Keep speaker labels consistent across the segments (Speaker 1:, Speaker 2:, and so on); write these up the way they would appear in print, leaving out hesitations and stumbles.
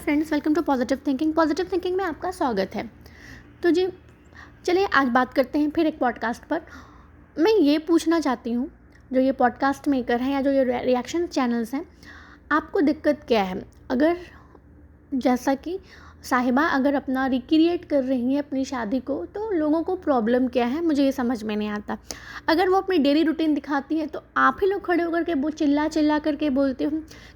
Speaker 1: Friends, welcome to positive thinking. Positive thinking में आपका स्वागत है। तो जी चलिए आज बात करते हैं फिर एक पॉडकास्ट पर। मैं ये पूछना चाहती हूँ, जो ये पॉडकास्ट मेकर हैं या जो ये रिएक्शन चैनल्स हैं, आपको दिक्कत क्या है? अगर जैसा कि साहिबा अगर अपना रिक्रिएट कर रही हैं अपनी शादी को, तो लोगों को प्रॉब्लम क्या है मुझे ये समझ में नहीं आता। अगर वो अपनी डेली रूटीन दिखाती है तो आप ही लोग खड़े होकर के वो चिल्ला चिल्ला करके बोलते हो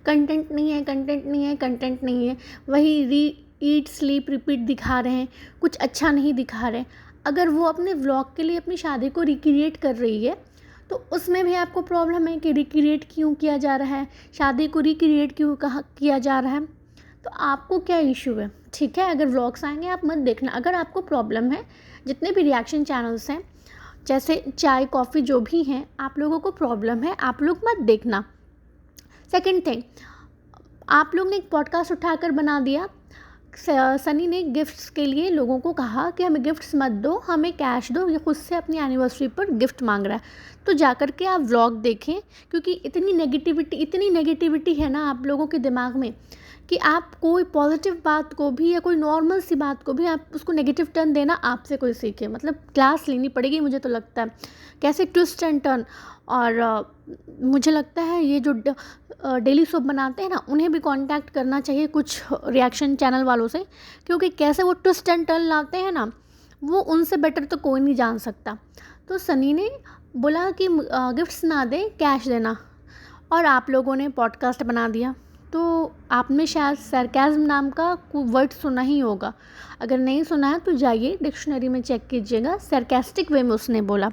Speaker 1: कंटेंट नहीं है, कंटेंट नहीं है, कंटेंट नहीं है। वही ईट स्लीप रिपीट दिखा रहे हैं, कुछ अच्छा नहीं दिखा रहे। अगर वो अपने व्लॉग के लिए अपनी शादी को रिक्रिएट कर रही है तो उसमें भी आपको प्रॉब्लम है कि रिक्रिएट क्यों किया जा रहा है, शादी को रिक्रिएट क्यों किया जा रहा है। तो आपको क्या इशू है? ठीक है, अगर व्लॉग्स आएंगे आप मत देखना। अगर आपको प्रॉब्लम है, जितने भी रिएक्शन चैनल्स हैं जैसे चाय कॉफ़ी जो भी हैं, आप लोगों को प्रॉब्लम है, आप लोग मत देखना। सेकंड थिंग, आप लोग ने एक पॉडकास्ट उठाकर बना दिया। सनी ने गिफ्ट्स के लिए लोगों को कहा कि हमें गिफ्ट्स मत दो, हमें कैश दो, ये खुद से अपनी एनिवर्सरी पर गिफ्ट मांग रहा है। तो जाकर के आप व्लॉग देखें, क्योंकि इतनी नेगेटिविटी है ना आप लोगों के दिमाग में कि आप कोई पॉजिटिव बात को भी या कोई नॉर्मल सी बात को भी आप उसको नेगेटिव टर्न देना आपसे कोई सीखे। मतलब क्लास लेनी पड़ेगी मुझे तो लगता है, कैसे ट्विस्ट एंड टर्न। और मुझे लगता है ये जो डेली सोप बनाते हैं ना, उन्हें भी कांटेक्ट करना चाहिए कुछ रिएक्शन चैनल वालों से, क्योंकि कैसे वो ट्विस्ट एंड टर्न लाते हैं ना, वो उनसे बेटर तो कोई नहीं जान सकता। तो सनी ने बोला कि गिफ्ट्स ना दे, कैश देना, और आप लोगों ने पॉडकास्ट बना दिया। तो आपने शायद सरकाज़म नाम का कोई वर्ड सुना ही होगा। अगर नहीं सुना है तो जाइए डिक्शनरी में चेक कीजिएगा। सरकास्टिक वे में उसने बोला।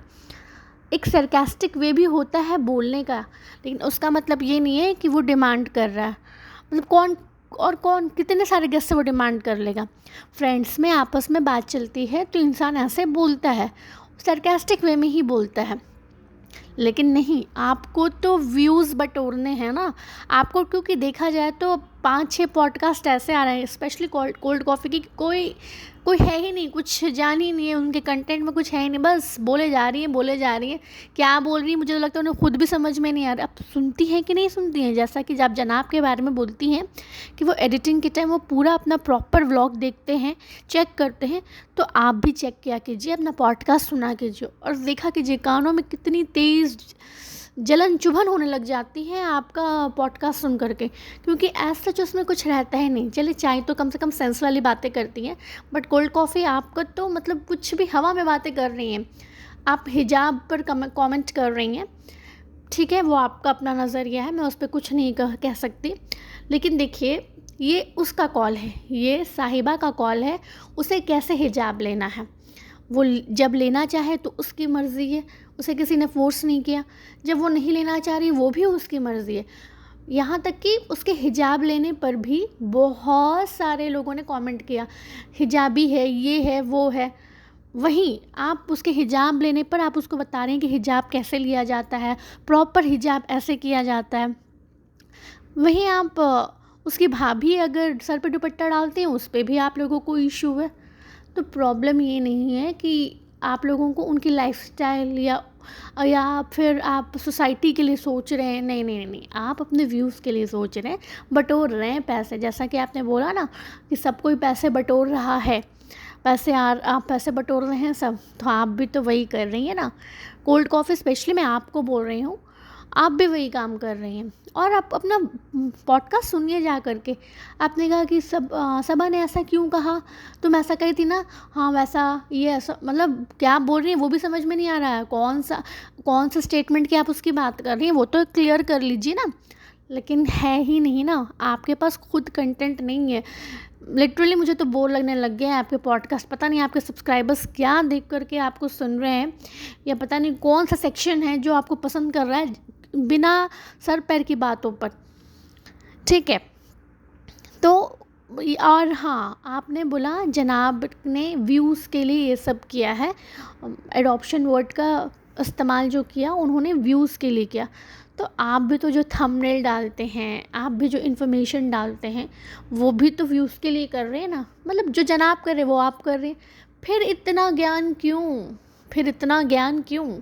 Speaker 1: एक सरकास्टिक वे भी होता है बोलने का, लेकिन उसका मतलब ये नहीं है कि वो डिमांड कर रहा है। मतलब कौन कितने सारे गेस्ट से वो डिमांड कर लेगा। फ्रेंड्स में आपस में बात चलती है तो इंसान ऐसे बोलता है, सरकास्टिक वे में ही बोलता है। लेकिन नहीं, आपको तो व्यूज़ बटोरने हैं ना आपको, क्योंकि देखा जाए तो 5-6 पॉडकास्ट ऐसे आ रहे हैं, स्पेशली कोल्ड कॉफ़ी की। कोई है ही नहीं, कुछ जान ही नहीं है, उनके कंटेंट में कुछ है ही नहीं, बस बोले जा रही हैं। क्या बोल रही है मुझे तो लगता है उन्हें खुद भी समझ में नहीं आ रहा। अब सुनती हैं कि नहीं सुनती हैं? जैसा कि जब जनाब के बारे में बोलती हैं कि वो एडिटिंग के टाइम वो पूरा अपना प्रॉपर व्लॉग देखते हैं, चेक करते हैं, तो आप भी चेक किया कीजिए, अपना पॉडकास्ट सुना कीजिए और देखा कीजिए कानों में कितनी तेज़ जलन चुभन होने लग जाती है आपका पॉडकास्ट सुन करके, क्योंकि ऐसा सच उसमें कुछ रहता है नहीं। चलिए चाय तो कम से कम सेंस वाली बातें करती हैं, बट कोल्ड कॉफ़ी आपका तो मतलब कुछ भी हवा में बातें कर रही हैं। आप हिजाब पर कमेंट कर रही हैं, ठीक है, वो आपका अपना नज़रिया है, मैं उस पर कुछ नहीं कह सकती। लेकिन देखिए, ये उसका कॉल है, ये साहिबा का कॉल है, उसे कैसे हिजाब लेना है। वो जब लेना चाहे तो उसकी मर्ज़ी है, उसे किसी ने फ़ोर्स नहीं किया। जब वो नहीं लेना चाह रही वो भी उसकी मर्ज़ी है। यहाँ तक कि उसके हिजाब लेने पर भी बहुत सारे लोगों ने कमेंट किया, हिजाबी है, ये है, वो है। वहीं आप उसके हिजाब लेने पर आप उसको बता रहे हैं कि हिजाब कैसे लिया जाता है, प्रॉपर हिजाब ऐसे किया जाता है। वहीं आप उसकी भाभी अगर सर पे दुपट्टा डालते हैं, उस पे भी आप लोगों को इशू है। तो प्रॉब्लम ये नहीं है कि आप लोगों को उनकी लाइफस्टाइल या फिर आप सोसाइटी के लिए सोच रहे हैं। नहीं, आप अपने व्यूज़ के लिए सोच रहे हैं, बटोर रहे हैं पैसे। जैसा कि आपने बोला ना कि सब कोई पैसे बटोर रहा है, आप पैसे बटोर रहे हैं सब, तो आप भी तो वही कर रही हैं ना। कोल्ड कॉफ़ी स्पेशली मैं आपको बोल रही हूँ, आप भी वही काम कर रही हैं। और आप अपना पॉडकास्ट सुनिए जा करके। आपने कहा कि सबा ने ऐसा क्यों कहा, तुम ऐसा कही थी ना, हाँ वैसा, ये ऐसा, मतलब क्या बोल रही हैं वो भी समझ में नहीं आ रहा है। कौन सा स्टेटमेंट की आप उसकी बात कर रही हैं, वो तो क्लियर कर लीजिए ना। लेकिन है ही नहीं ना, आपके पास खुद कंटेंट नहीं है। लिटरली मुझे तो बोर लगने लग गया है आपके पॉडकास्ट। पता नहीं आपके सब्सक्राइबर्स क्या देख करके आपको सुन रहे हैं, या पता नहीं कौन सा सेक्शन है जो आपको पसंद कर रहा है बिना सर पैर की बातों पर। ठीक है, तो और हाँ, आपने बोला जनाब ने व्यूज़ के लिए ये सब किया है, एडॉप्शन वर्ड का इस्तेमाल जो किया उन्होंने व्यूज़ के लिए किया। तो आप भी तो जो थंबनेल डालते हैं, आप भी जो इन्फॉर्मेशन डालते हैं, वो भी तो व्यूज़ के लिए कर रहे हैं ना। मतलब जो जनाब कर रहे वो आप कर रहे हैं। फिर इतना ज्ञान क्यों?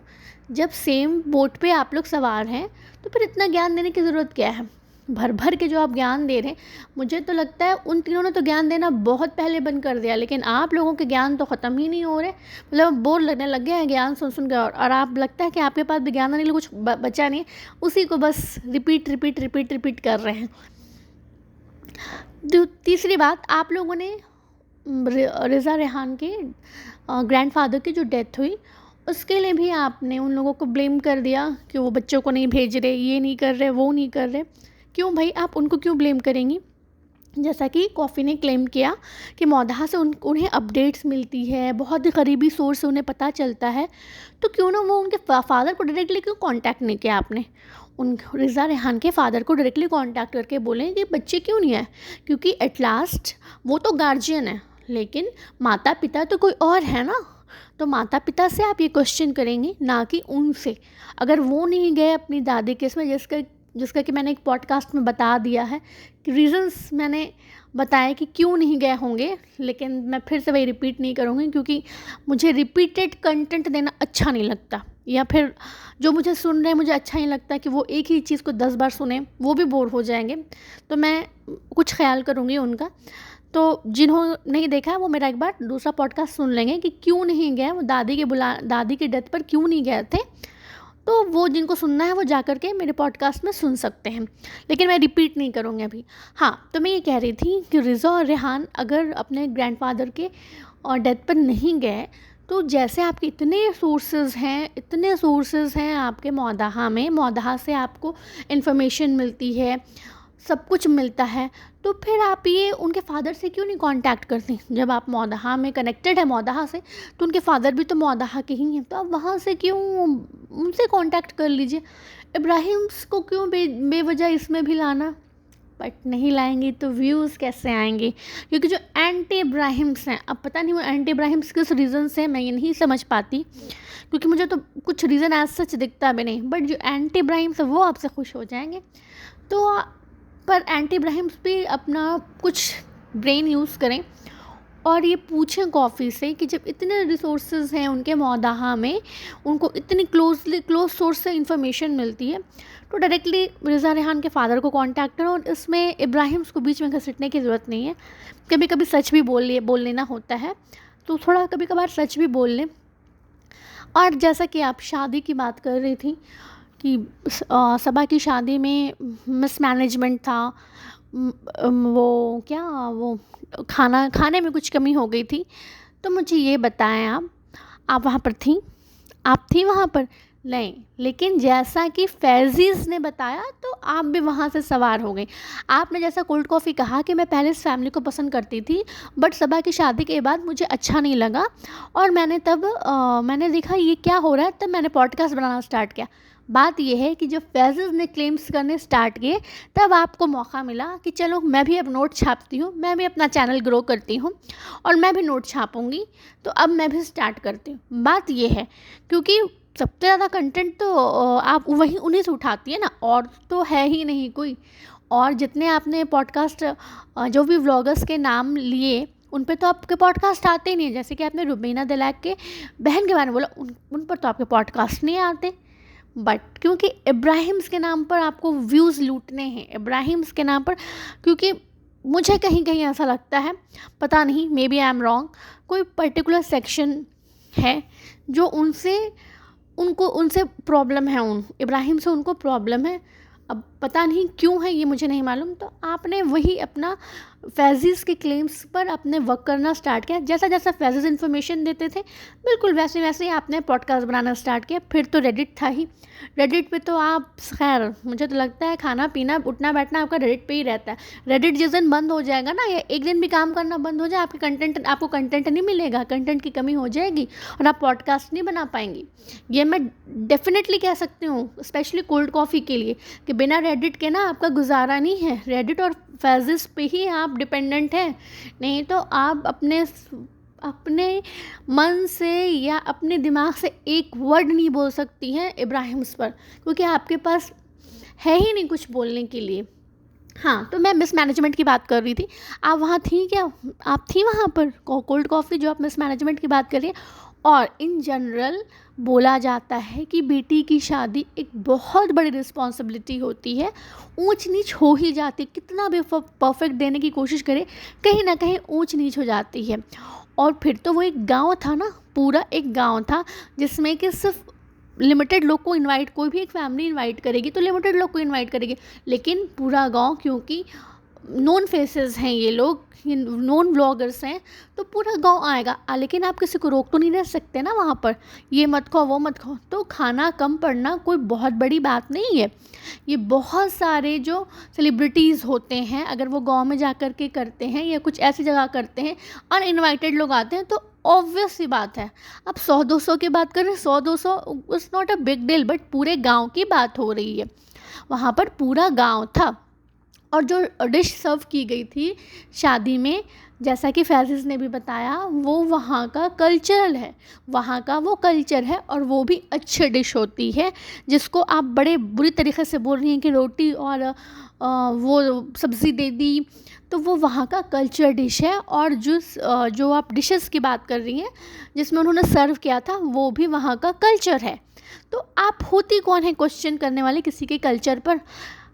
Speaker 1: जब सेम बोट पे आप लोग सवार हैं तो फिर इतना ज्ञान देने की ज़रूरत क्या है? भर भर के जो आप ज्ञान दे रहे हैं, मुझे तो लगता है उन तीनों ने तो ज्ञान देना बहुत पहले बंद कर दिया, लेकिन आप लोगों के ज्ञान तो ख़त्म ही नहीं हो रहे। मतलब बोर लगने लग गया है ज्ञान सुन सुन के, और आप लगता है कि आपके पास भी ज्ञान आने के लिए कुछ बचा नहीं है, उसी को बस रिपीट रिपीट रिपीट रिपीट कर रहे हैं। तीसरी बात, आप लोगों ने रिज़ा रेहान के ग्रैंडफादर की जो डेथ हुई उसके लिए भी आपने उन लोगों को ब्लेम कर दिया कि वो बच्चों को नहीं भेज रहे, ये नहीं कर रहे, वो नहीं कर रहे। क्यों भाई, आप उनको क्यों ब्लेम करेंगी? जैसा कि कॉफ़ी ने क्लेम किया कि मौदाहा से उन्हें अपडेट्स मिलती है, बहुत ही करीबी सोर्स से उन्हें पता चलता है, तो क्यों ना वो उनके फादर को डायरेक्टली क्यों कांटेक्ट नहीं किया आपने? उन रिज़ा रेहान के फादर को डायरेक्टली कांटेक्ट करके बोलें कि बच्चे क्यों नहीं है, क्योंकि एट लास्ट वो तो गार्जियन है, लेकिन माता पिता तो कोई और है ना। तो माता पिता से आप ये क्वेश्चन करेंगे, ना कि उनसे। अगर वो नहीं गए अपनी दादी के इसमें, जिसका कि मैंने एक पॉडकास्ट में बता दिया है कि रीज़न्स मैंने बताया कि क्यों नहीं गए होंगे, लेकिन मैं फिर से वही रिपीट नहीं करूँगी, क्योंकि मुझे रिपीटेड कंटेंट देना अच्छा नहीं लगता, या फिर जो मुझे सुन रहे हैं मुझे अच्छा नहीं लगता कि वो एक ही चीज़ को 10 बार सुने, वो भी बोर हो जाएंगे। तो मैं कुछ ख्याल करूँगी उनका। तो जिन्होंने नहीं देखा है वो मेरा एक बार दूसरा पॉडकास्ट सुन लेंगे कि क्यों नहीं गए वो, दादी की डेथ पर क्यों नहीं गए थे। तो वो जिनको सुनना है वो जा कर के मेरे पॉडकास्ट में सुन सकते हैं, लेकिन मैं रिपीट नहीं करूँगी अभी। हाँ, तो मैं ये कह रही थी कि रिज़ा और रेहान अगर अपने ग्रैंडफादर के डेथ पर नहीं गए, तो जैसे आपके इतने सोर्सेज़ हैं आपके मौदाहा से आपको इन्फॉर्मेशन मिलती है, सब कुछ मिलता है, तो फिर आप ये उनके फादर से क्यों नहीं कांटेक्ट करती? जब आप मौदाहा में कनेक्टेड है मौदाहा से, तो उनके फादर भी तो मौदाहा के ही हैं, तो आप वहाँ से क्यों उनसे कांटेक्ट कर लीजिए। इब्राहिम्स को क्यों बेवजह इसमें भी लाना? बट नहीं लाएंगे तो व्यूज़ कैसे आएंगे? क्योंकि जो एंटी इब्राहिम्स हैं, अब पता नहीं वो एंटी इब्राहिम्स किस रीज़न से, मैं ये नहीं समझ पाती, क्योंकि मुझे तो कुछ रीज़न एज सच दिखता भी नहीं, बट जो एंटी इब्राहिम्स है वो आपसे खुश हो जाएंगे। तो पर एंटी इब्राहिम्स भी अपना कुछ ब्रेन यूज़ करें और ये पूछें कॉफ़ी से कि जब इतने रिसोर्सेज हैं उनके मौदाहा में, उनको इतनी क्लोज सोर्स से इंफॉर्मेशन मिलती है, तो डायरेक्टली रिज़ा रेहान के फादर को कांटेक्ट करो, और इसमें इब्राहिम्स को बीच में घसीटने की ज़रूरत नहीं है। कभी कभी सच भी बोल लेना होता है, तो थोड़ा कभी कभार सच भी बोल लें। और जैसा कि आप शादी की बात कर रही थी कि सबा की शादी में मिसमैनेजमेंट था, वो खाने में कुछ कमी हो गई थी। तो मुझे ये बताएं, आप वहाँ पर थी? आप थी वहाँ पर? नहीं, लेकिन जैसा कि फैज़ीज़ ने बताया तो आप भी वहाँ से सवार हो गई। आपने जैसा कोल्ड कॉफ़ी कहा कि मैं पहले इस फैमिली को पसंद करती थी, बट सबा की शादी के बाद मुझे अच्छा नहीं लगा, और मैंने देखा ये क्या हो रहा है, तब मैंने पॉडकास्ट बनाना स्टार्ट किया। बात यह है कि जब फैज़ीज़ ने क्लेम्स करने स्टार्ट किए, तब आपको मौका मिला कि चलो मैं भी अब नोट छापती हूँ, मैं भी अपना चैनल ग्रो करती हूँ और मैं भी नोट छापूँगी, तो अब मैं भी स्टार्ट करती हूँ। बात ये है, क्योंकि सबसे ज़्यादा कंटेंट तो आप उन्हीं से उठाती है ना, और तो है ही नहीं कोई। और जितने आपने पॉडकास्ट जो भी व्लॉगर्स के नाम लिए, उन पे तो आपके पॉडकास्ट आते ही नहीं। जैसे कि आपने रुबीना दिलैक के बहन के बारे में बोला, उन पर तो आपके पॉडकास्ट नहीं आते। बट क्योंकि इब्राहिम्स के नाम पर आपको व्यूज़ लूटने हैं, इब्राहिम्स के नाम पर, क्योंकि मुझे कहीं कहीं ऐसा लगता है, पता नहीं, maybe I am wrong, कोई पर्टिकुलर सेक्शन है जो उनसे प्रॉब्लम है, उन इब्राहिम से उनको प्रॉब्लम है। अब पता नहीं क्यों है, ये मुझे नहीं मालूम। तो आपने वही अपना फैज़ीज़ के क्लेम्स पर आपने वर्क करना स्टार्ट किया। जैसा जैसा फैज़ीज़ इन्फॉर्मेशन देते थे, बिल्कुल वैसे वैसे ही आपने पॉडकास्ट बनाना स्टार्ट किया। फिर तो रेडिट था ही, रेडिट पे तो आप, खैर मुझे तो लगता है खाना पीना उठना बैठना आपका रेडिट पे ही रहता है। रेडिट जिस दिन बंद हो जाएगा ना, या एक दिन भी काम करना बंद हो जाए, आपको कंटेंट नहीं मिलेगा, कंटेंट की कमी हो जाएगी और आप पॉडकास्ट नहीं बना पाएंगी। ये मैं डेफिनेटली कह सकती हूँ, स्पेशली कोल्ड कॉफ़ी के लिए, कि बिना रेडिट के ना आपका गुजारा नहीं है। रेडिट और फैज़ीज़ पे ही आप डिपेंडेंट हैं, नहीं तो आप अपने मन से या अपने दिमाग से एक वर्ड नहीं बोल सकती हैं इब्राहिम्स पर, क्योंकि आपके पास है ही नहीं कुछ बोलने के लिए। हाँ, तो मैं मिसमैनेजमेंट की बात कर रही थी, आप वहाँ थी क्या? आप थी वहाँ पर? कोल्ड कॉफ़ी जो आप मिसमैनेजमेंट की बात कर रही हैं, और इन जनरल बोला जाता है कि बेटी की शादी एक बहुत बड़ी रिस्पॉन्सिबिलिटी होती है, ऊंच नीच हो ही जाती, कितना भी परफेक्ट देने की कोशिश करे कहीं ना कहीं ऊंच नीच हो जाती है। और फिर तो वो एक गांव था ना, पूरा एक गांव था जिसमें कि सिर्फ लिमिटेड लोग को इनवाइट, कोई भी एक फैमिली इनवाइट करेगी तो लिमिटेड लोग को इनवाइट करेगी, लेकिन पूरा गांव, क्योंकि नोन फेसेस हैं ये लोग, नोन ब्लॉगर्स हैं, तो पूरा गांव आएगा। लेकिन आप किसी को रोक तो नहीं रह सकते ना वहाँ पर, ये मत खाओ वो मत खाओ। तो खाना कम पड़ना कोई बहुत बड़ी बात नहीं है। ये बहुत सारे जो सेलिब्रिटीज़ होते हैं, अगर वो गांव में जा कर के करते हैं या कुछ ऐसी जगह करते हैं, अनइनवाइटेड लोग आते हैं, तो ऑब्वियस सी बात है। अब 100-200 की बात करें, 100-200 it's not a big deal, but पूरे गांव की बात हो रही है। वहाँ पर पूरा गांव था और जो डिश सर्व की गई थी शादी में, जैसा कि फैज़िज़ ने भी बताया, वो वहाँ का कल्चरल है, वहाँ का वो कल्चर है, और वो भी अच्छी डिश होती है, जिसको आप बड़े बुरी तरीके से बोल रही हैं कि रोटी और वो सब्ज़ी दे दी, तो वो वहाँ का कल्चर डिश है। और जो आप डिशेस की बात कर रही हैं जिसमें उन्होंने सर्व किया था, वो भी वहाँ का कल्चर है। तो आप होती कौन है क्वेश्चन करने वाले किसी के कल्चर पर?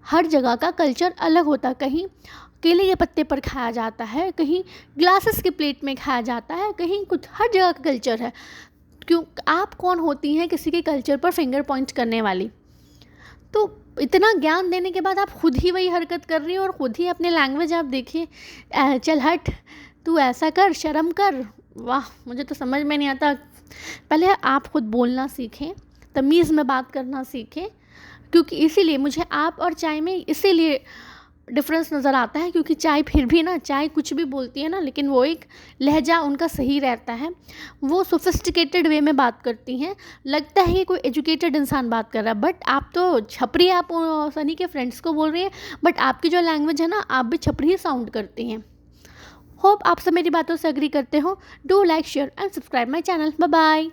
Speaker 1: हर जगह का कल्चर अलग होता है, कहीं केले के पत्ते पर खाया जाता है, कहीं ग्लासेस के प्लेट में खाया जाता है, कहीं कुछ, हर जगह का कल्चर है। क्यों, आप कौन होती हैं किसी के कल्चर पर फिंगर पॉइंट करने वाली? तो इतना ज्ञान देने के बाद आप खुद ही वही हरकत कर रही हो, और खुद ही अपने लैंग्वेज आप देखिए, चल हट, तू ऐसा कर, शर्म कर। वाह, मुझे तो समझ में नहीं आता। पहले आप खुद बोलना सीखें, तमीज़ में बात करना सीखें, क्योंकि इसीलिए मुझे आप और चाय में इसीलिए डिफरेंस नज़र आता है, क्योंकि चाय फिर भी ना, चाय कुछ भी बोलती है ना, लेकिन वो एक लहजा उनका सही रहता है, वो सोफिस्टिकेटेड वे में बात करती हैं, लगता है कि कोई एजुकेटेड इंसान बात कर रहा है, बट आप तो छपरी, आप सनी के फ्रेंड्स को बोल रही हैं, बट आपकी जो लैंग्वेज है ना, आप भी छपरी ही साउंड करती हैं। होप आप सब मेरी बातों से एग्री करते हो। Do like, share and subscribe my channel. Bye bye.